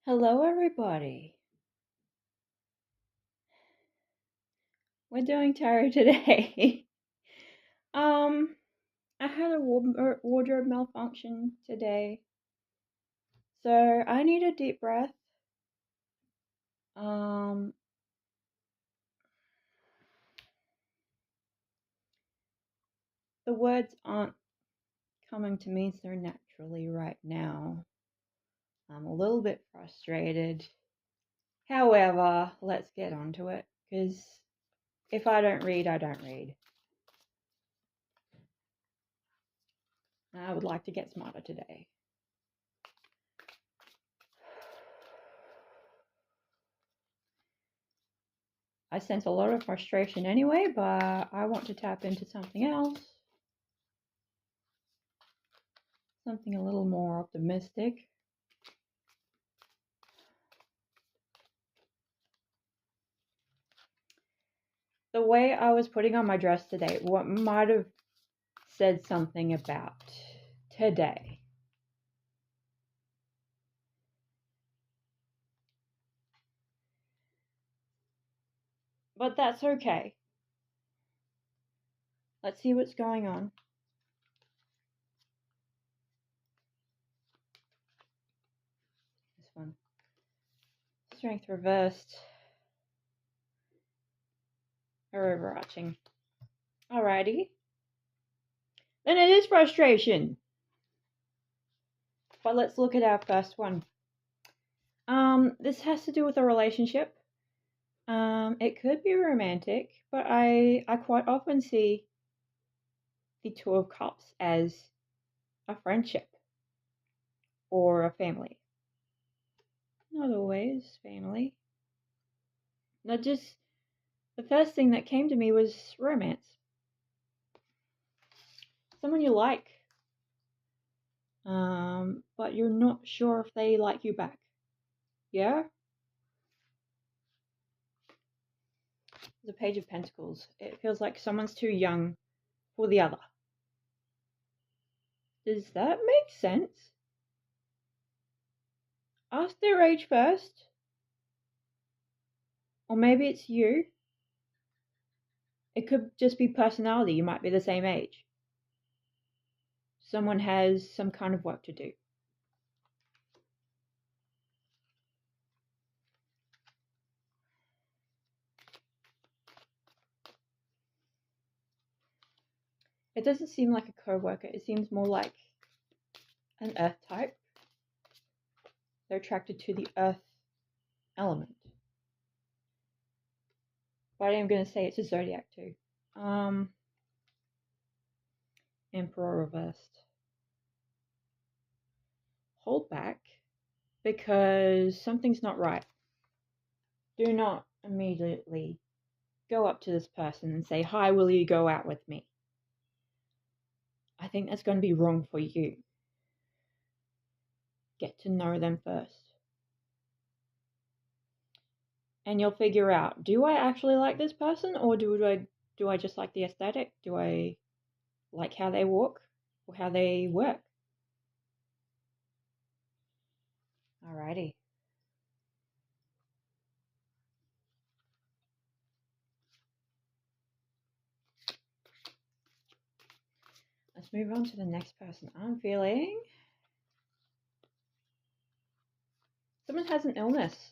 Hello, everybody. We're doing tarot today. um, I had a wardrobe malfunction today, so I need a deep breath. Um, the words aren't coming to me so naturally right now. I'm a little bit frustrated. However, let's get onto it, because if I don't read, I don't read. I would like to get smarter today. I sense a lot of frustration anyway, but I want to tap into something else. Something a little more optimistic. The way I was putting on my dress today, what might have said something about today. But that's okay. Let's see what's going on. This one. Strength reversed. Or overarching. Alrighty. Then it is frustration. But let's look at our first one. This has to do with a relationship. It could be romantic, but I quite often see the Two of Cups as a friendship or a family. Not always family. The first thing that came to me was romance. Someone you like, but you're not sure if they like you back. Yeah? The Page of Pentacles. It feels like someone's too young for the other. Does that make sense? Ask their age first. Or maybe it's you. It could just be personality. You might be the same age. Someone has some kind of work to do. It doesn't seem like a co-worker. It seems more like an earth type. They're attracted to the earth element. But I am going to say it's a zodiac too. Emperor reversed. Hold back because something's not right. Do not immediately go up to this person and say, "Hi, will you go out with me?" I think that's going to be wrong for you. Get to know them first. And you'll figure out, do I actually like this person, or do I just like the aesthetic? Do I like how they walk or how they work? Alrighty. Let's move on to the next person. I'm feeling someone has an illness.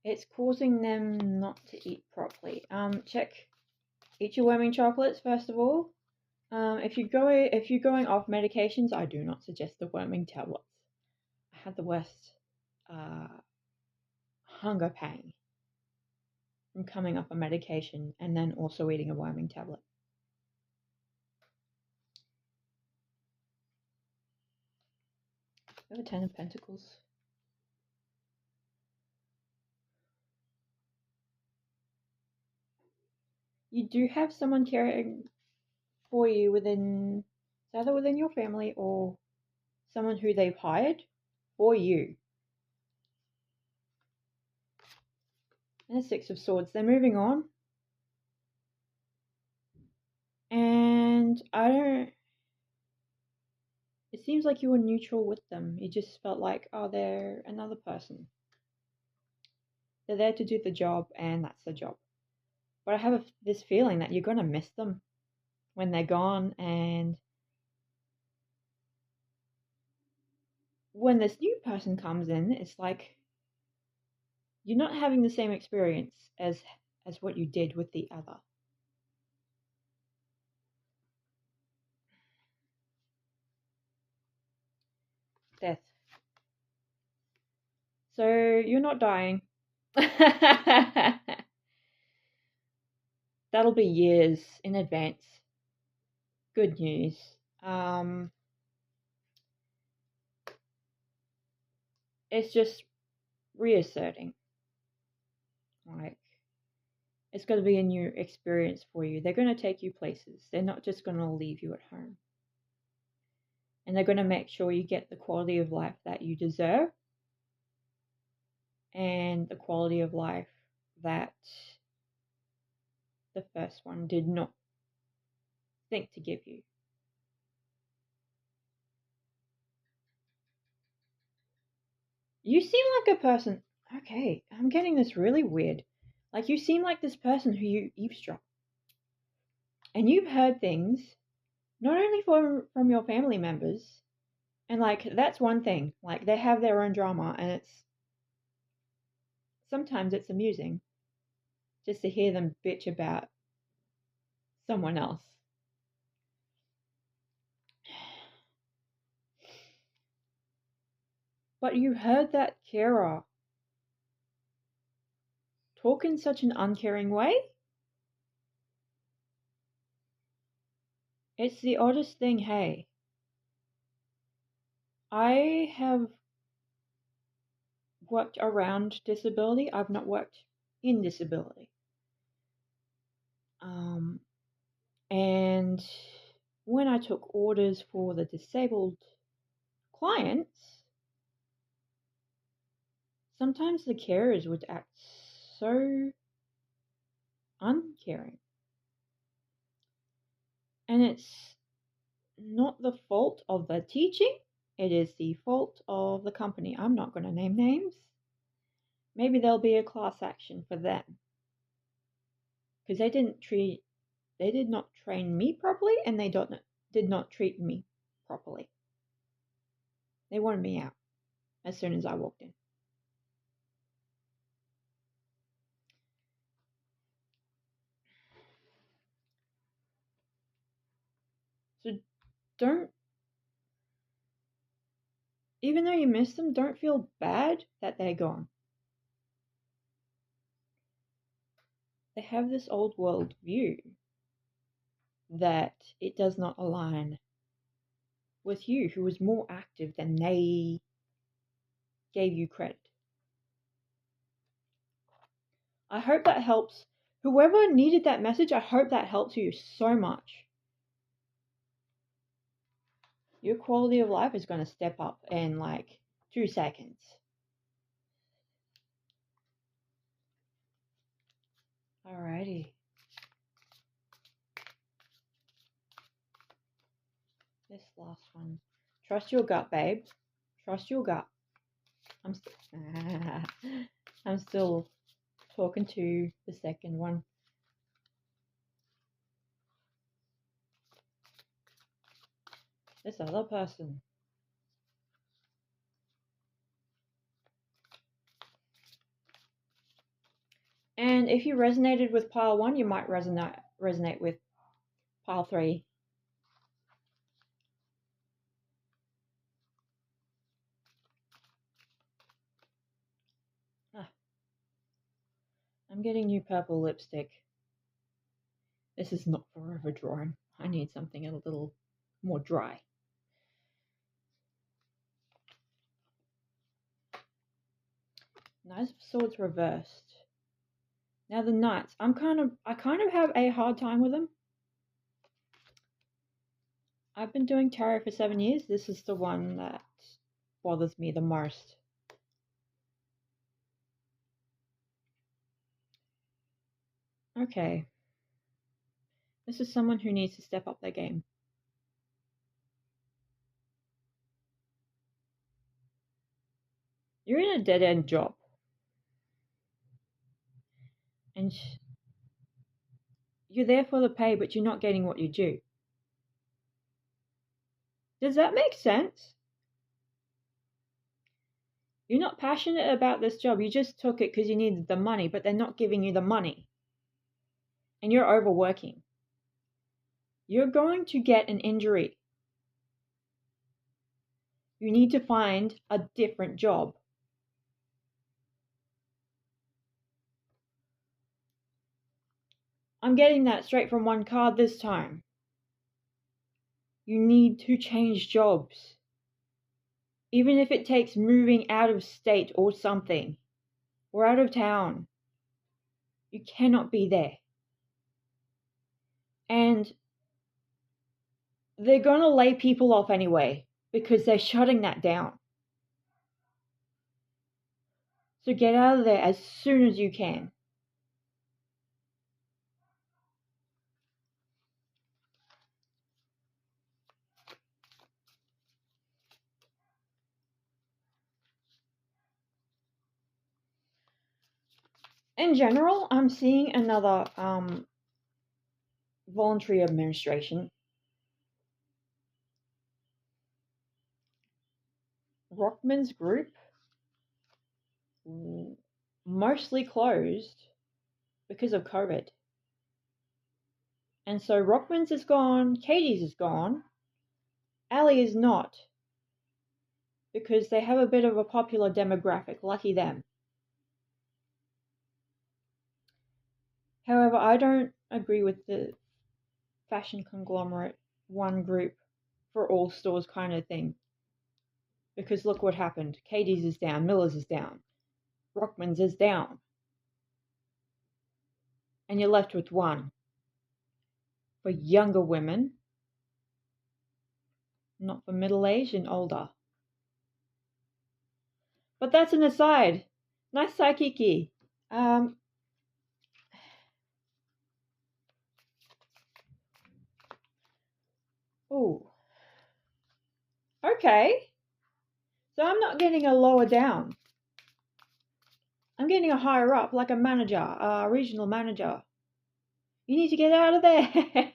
It's causing them not to eat properly. Eat your worming chocolates first of all. If you're going off medications, I do not suggest the worming tablets. I had the worst hunger pang from coming off a medication and then also eating a worming tablet. I have a 10 of Pentacles. You do have someone caring for you it's either within your family or someone who they've hired for you. And a Six of Swords. They're moving on. And I don't It seems like you were neutral with them. You just felt like, oh, they're another person. They're there to do the job, and that's the job. But I have this feeling that you're going to miss them when they're gone, and when this new person comes in, it's like you're not having the same experience as what you did with the other. Death. So you're not dying. That'll be years in advance. Good news. It's just reasserting. Like, it's going to be a new experience for you. They're going to take you places. They're not just going to leave you at home. And they're going to make sure you get the quality of life that you deserve and the quality of life that the first one did not think to give you. You seem like a person. Okay, I'm getting this really weird. Like, you seem like this person who you eavesdrop. And you've heard things, not only from your family members, and like, that's one thing. Like, they have their own drama, and sometimes it's amusing just to hear them bitch about someone else. But you heard that carer talk in such an uncaring way? It's the oddest thing, hey. I have worked around disability. I've not worked in disability. And when I took orders for the disabled clients, sometimes the carers would act so uncaring. And it's not the fault of the teaching, it is the fault of the company. I'm not going to name names. Maybe there'll be a class action for them. Because they did not train me properly, and they did not treat me properly. They wanted me out as soon as I walked in. So even though you miss them, don't feel bad that they're gone. They have this old world view that it does not align with you, who was more active than they gave you credit. I hope that helps. Whoever needed that message, I hope that helps you so much. Your quality of life is going to step up in like 2 seconds. Alrighty. This last one. Trust your gut, babe. Trust your gut. I'm still talking to the second one. This other person. And if you resonated with pile 1, you might resonate with pile 3. I'm getting new purple lipstick. This is not forever drawing. I need something a little more dry. Knights of Swords reversed. Now the Knights, I kind of have a hard time with them. I've been doing tarot for 7 years. This is the one that bothers me the most. Okay. This is someone who needs to step up their game. You're in a dead-end job. And you're there for the pay, but you're not getting what you due. Does that make sense? You're not passionate about this job. You just took it because you needed the money, but they're not giving you the money. And you're overworking. You're going to get an injury. You need to find a different job. I'm getting that straight from one card this time. You need to change jobs. Even if it takes moving out of state or something, or out of town. You cannot be there. And they're going to lay people off anyway because they're shutting that down. So get out of there as soon as you can. In general, I'm seeing another voluntary administration. Rockman's group mostly closed because of COVID. And so Rockman's is gone, Katie's is gone, Ali is not. Because they have a bit of a popular demographic, lucky them. However, I don't agree with the fashion conglomerate, one group for all stores kind of thing. Because look what happened. Katie's is down, Miller's is down, Rockman's is down. And you're left with one. For younger women, not for middle-aged and older. But that's an aside. Nice Psy-kiki. Ooh. Okay. So I'm not getting a lower down. I'm getting a higher up, like a manager, a regional manager. You need to get out of there.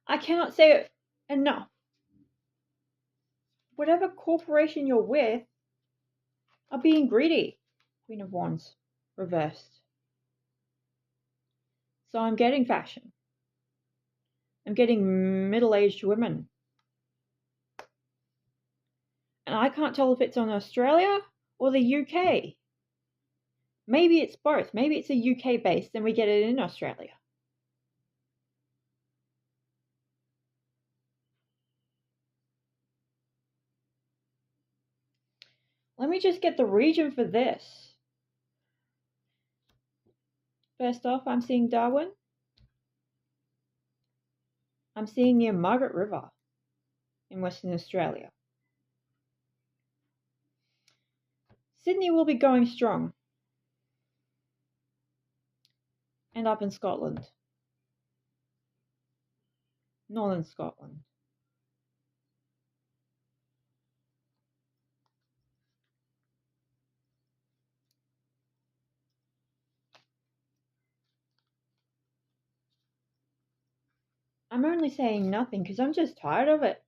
I cannot say it enough. Whatever corporation you're with are being greedy. Queen of Wands, reversed. So I'm getting fashion. I'm getting middle-aged women. And I can't tell if it's on Australia or the UK. Maybe it's both. Maybe it's a UK based and we get it in Australia. Let me just get the region for this. First off, I'm seeing Darwin. I'm seeing near Margaret River in Western Australia. Sydney will be going strong. And up in Scotland. Northern Scotland. I'm only saying nothing because I'm just tired of it.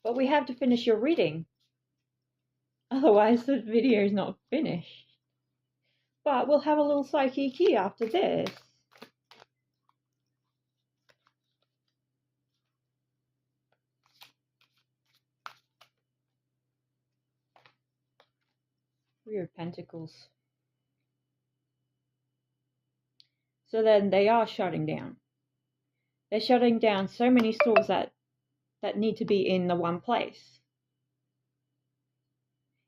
But we have to finish your reading. Otherwise the video is not finished. But we'll have a little Psy-kiki after this. Three of Pentacles. So then they are shutting down. They're shutting down so many stores that need to be in the one place.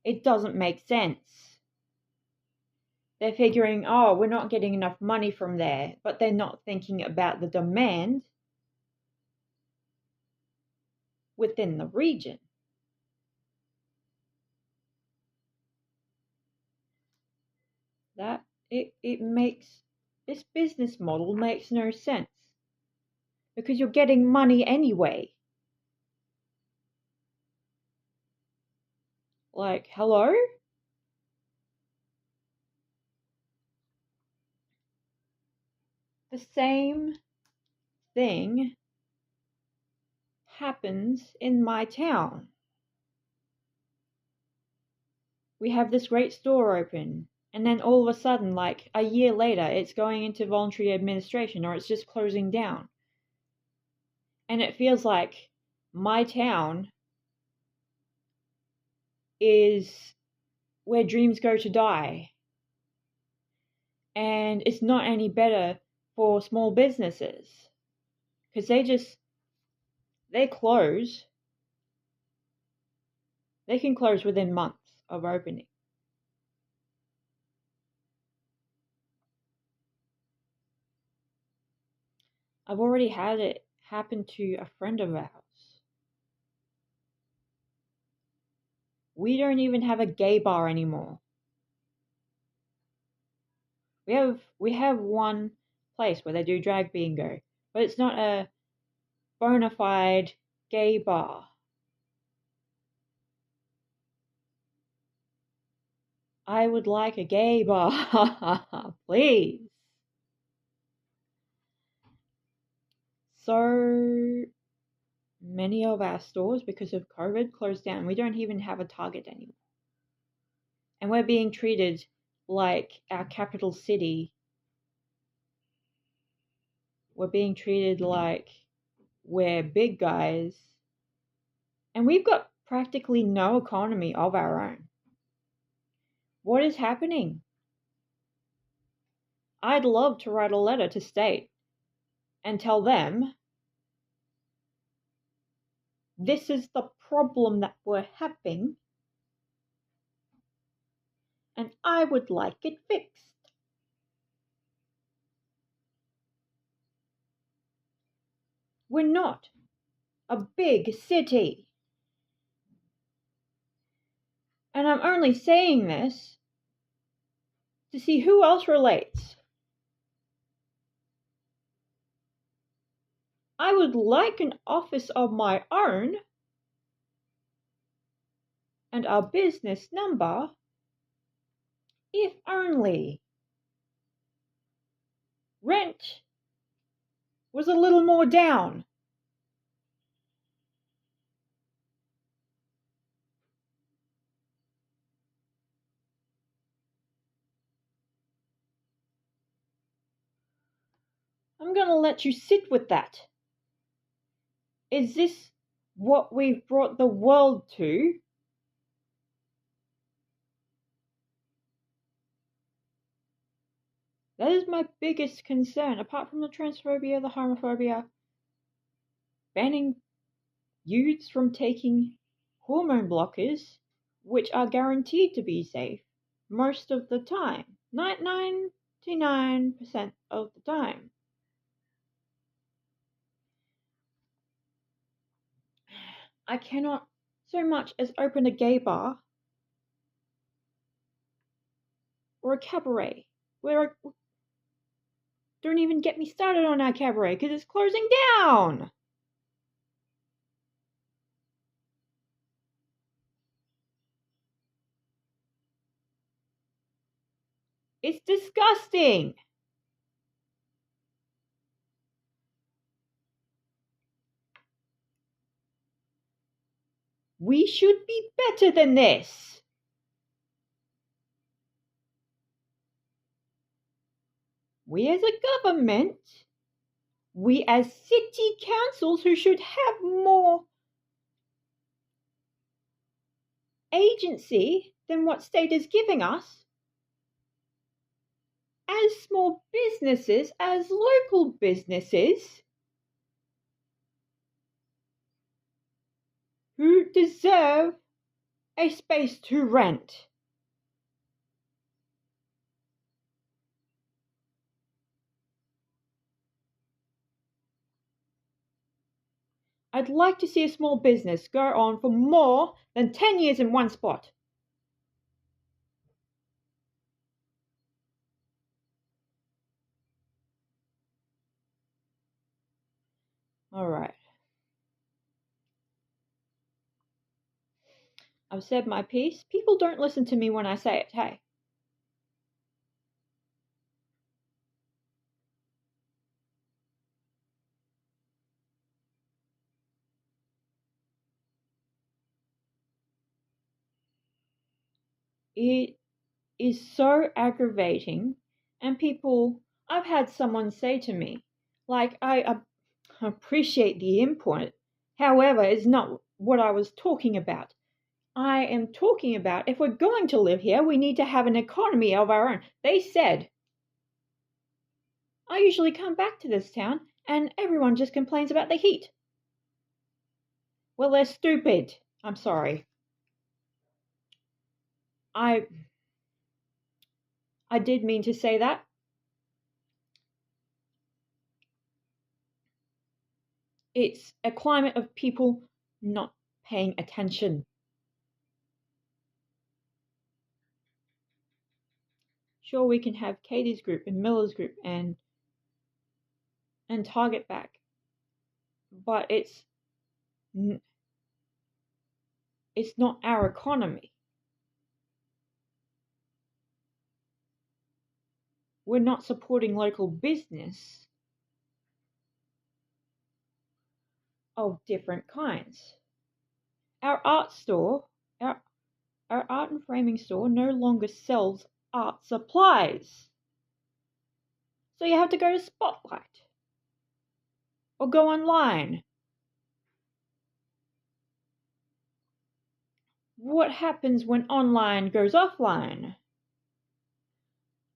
It doesn't make sense. They're figuring, oh, we're not getting enough money from there, but they're not thinking about the demand within the region. That it makes this business model makes no sense because you're getting money anyway. Like, hello? The same thing happens in my town. We have this great store open, and then all of a sudden, like a year later, it's going into voluntary administration or it's just closing down. And it feels like my town is where dreams go to die. And it's not any better for small businesses because they close. They can close within months of opening. I've already had it happen to a friend of ours. We don't even have a gay bar anymore. We have one place where they do drag bingo, but it's not a bona fide gay bar. I would like a gay bar, please. So many of our stores, because of COVID, closed down. We don't even have a Target anymore. And we're being treated like our capital city. We're being treated like we're big guys. And we've got practically no economy of our own. What is happening? I'd love to write a letter to state and tell them this is the problem that we're having and I would like it fixed. We're not a big city. And I'm only saying this to see who else relates. I would like an office of my own and a business number, if only rent was a little more down. I'm going to let you sit with that. Is this what we've brought the world to? That is my biggest concern, apart from the transphobia, the homophobia, banning youths from taking hormone blockers, which are guaranteed to be safe most of the time, 99% of the time. I cannot so much as open a gay bar or a cabaret. Don't even get me started on our cabaret because it's closing down. It's disgusting. We should be better than this. We as a government, we as city councils who should have more agency than what state is giving us, as small businesses, as local businesses, who deserve a space to rent. I'd like to see a small business go on for more than 10 years in one spot. All right. I've said my piece. People don't listen to me when I say it, hey. It is so aggravating. And people, I've had someone say to me, like, I appreciate the input. However, it's not what I was talking about. I am talking about if we're going to live here, we need to have an economy of our own. They said, I usually come back to this town and everyone just complains about the heat. Well, they're stupid. I'm sorry. I did mean to say that. It's a climate of people not paying attention. Sure, we can have Katie's group and Miller's group and Target back, but it's not our economy. We're not supporting local business of different kinds. Our art store, our art and framing store no longer sells art supplies. So you have to go to Spotlight or go online. What happens when online goes offline?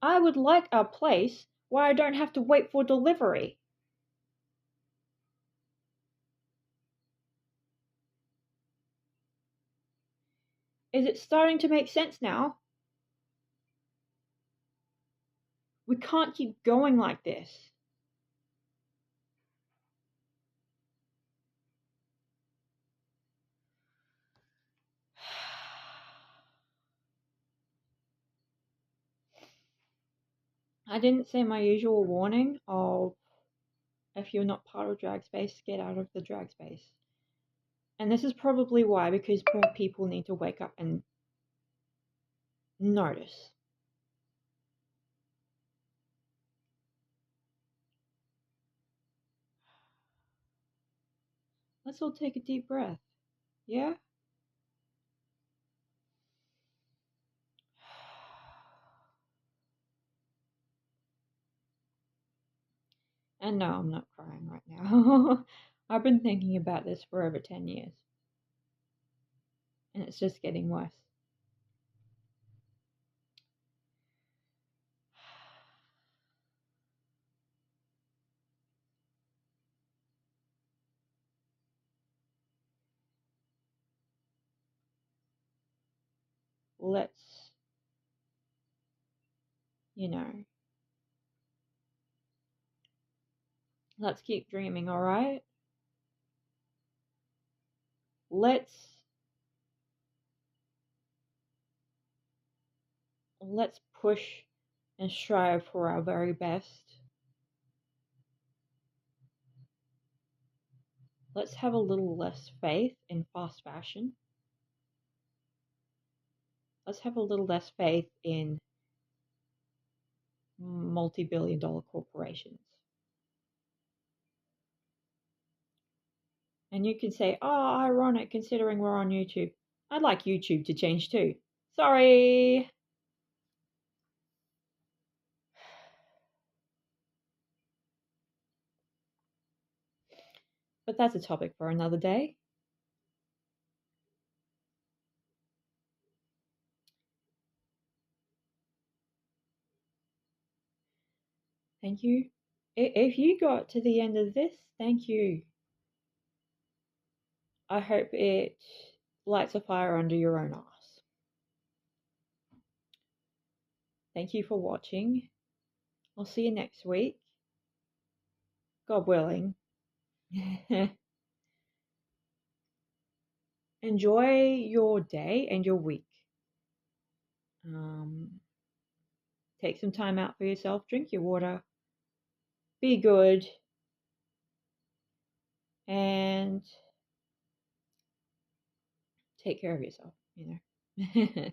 I would like a place where I don't have to wait for delivery. Is it starting to make sense now? We can't keep going like this. I didn't say my usual warning of if you're not part of drag space, get out of the drag space. And this is probably why, because more people need to wake up and notice. Let's all take a deep breath. Yeah? And no, I'm not crying right now. I've been thinking about this for over 10 years. And it's just getting worse. Let's, let's keep dreaming, alright? Let's push and strive for our very best. Let's have a little less faith in fast fashion. Let's have a little less faith in multi-billion-dollar corporations. And you can say, oh, ironic considering we're on YouTube. I'd like YouTube to change too. Sorry. But that's a topic for another day. Thank you. If you got to the end of this, thank you. I hope it lights a fire under your own ass. Thank you for watching. I'll see you next week. God willing. Enjoy your day and your week. Take some time out for yourself. Drink your water. Be good. And take care of yourself, you know.